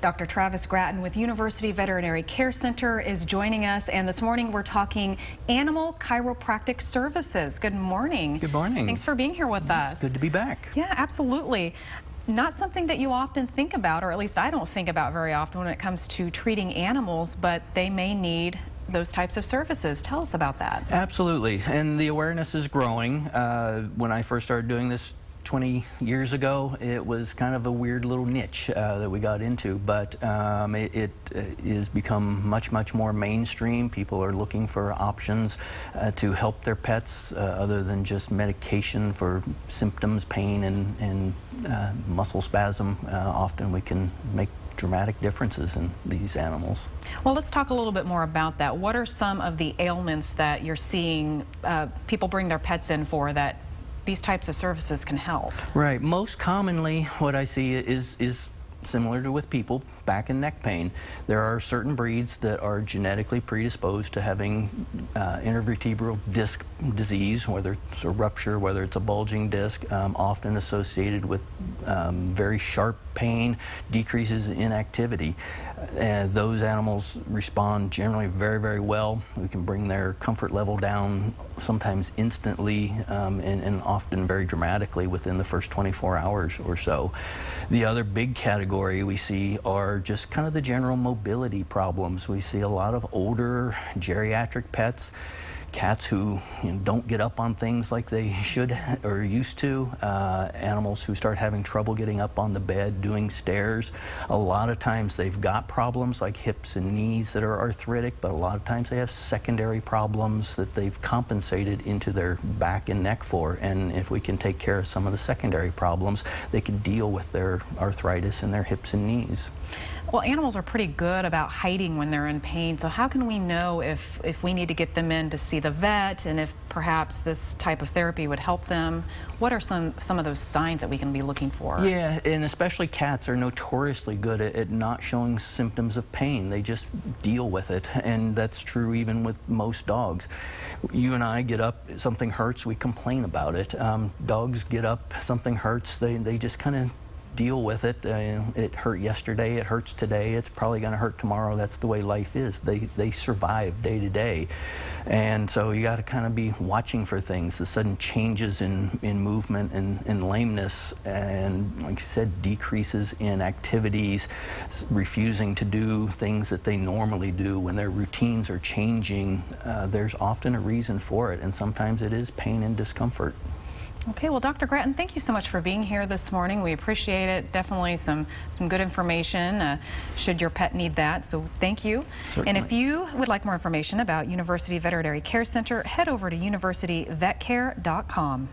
Dr. Travis Gratton with University Veterinary Care Center is joining us, and this morning we're talking animal chiropractic services. Good morning. Good morning. Thanks for being here with us. It's good to be back. Yeah, absolutely. Not something that you often think about, or at least I don't think about very often when it comes to treating animals, but they may need those types of services. Tell us about that. Absolutely, and the awareness is growing. When I first started doing this 20 years ago, it was kind of a weird little niche that we got into, but it has become much more mainstream. People are looking for options to help their pets other than just medication for symptoms, pain, and muscle spasm. Often we can make dramatic differences in these animals. Well, let's talk a little bit more about that. What are some of the ailments that you're seeing people bring their pets in for that these types of services can help? Right. Most commonly what I see is similar to with people, back and neck pain. There are certain breeds that are genetically predisposed to having intervertebral disc disease, whether it's a rupture, whether it's a bulging disc, often associated with very sharp pain, decreases in activity. Those animals respond generally very well. We can bring their comfort level down sometimes instantly and often very dramatically within the first 24 hours or so. The other big category we see are just kind of the general mobility problems. We see a lot of older geriatric pets, cats who don't get up on things like they should or used to, animals who start having trouble getting up on the bed, doing stairs. A lot of times they've got problems like hips and knees that are arthritic, but a lot of times they have secondary problems that they've compensated into their back and neck for. And if we can take care of some of the secondary problems, they can deal with their arthritis in their hips and knees. Well, animals are pretty good about hiding when they're in pain, so how can we know if we need to get them in to see the vet and if perhaps this type of therapy would help them? What are some of those signs that we can be looking for? Yeah, and especially cats are notoriously good at not showing symptoms of pain. They just deal with it, and that's true even with most dogs. You and I get up, something hurts, we complain about it. Dogs get up, something hurts, they just kind of deal with it. It hurt yesterday, it hurts today, it's probably going to hurt tomorrow. That's the way life is. They survive day to day. And so you got to kind of be watching for things, the sudden changes in movement and lameness, and like I said, decreases in activities, refusing to do things that they normally do. When their routines are changing, there's often a reason for it, and sometimes it is pain and discomfort. Okay, well, Dr. Gratton, thank you so much for being here this morning. We appreciate it. Definitely some good information should your pet need that, so thank you. Certainly. And if you would like more information about University Veterinary Care Center, head over to universityvetcare.com.